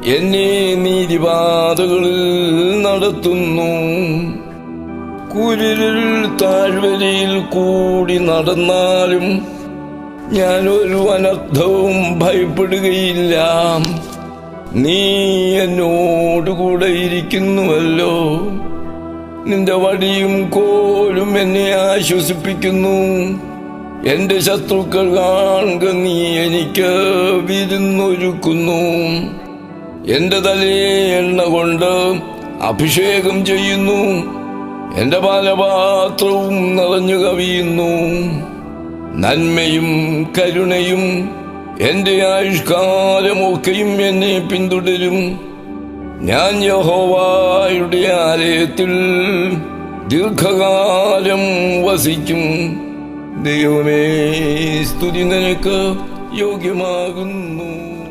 എന്നെ നീതിപാതകളിൽ നടത്തുന്നു. കുരിരുൾ താഴ്വരയിൽ കൂടി നടന്നാലും ഞാനൊരു അനർത്ഥവും ഭയപ്പെടുകയില്ല. നീ എന്നോടുകൂടെ ഇരിക്കുന്നുവല്ലോ. നിന്റെ വടിയും കോലും എന്നെ ആശ്വസിപ്പിക്കുന്നു. എന്റെ ശത്രുക്കൾ കാണുക, നീ എനിക്ക് വിരുന്നൊരുക്കുന്നു. എന്റെ തലയെ എണ്ണ കൊണ്ട് അഭിഷേകം ചെയ്യുന്നു. എന്റെ പാനപാത്രവും നിറഞ്ഞു കവിയുന്നു. നന്മയും കരുണയും എന്റെ ആയുഷ്കാലമൊക്കെയും എന്നെ പിന്തുടരും. ഞാൻ യഹോവയുടെ ആലയത്തിൽ ദീർഘകാലം വസിക്കും. ദൈവമേ, സ്തുതി നിനക്ക് യോഗ്യമാകുന്നു.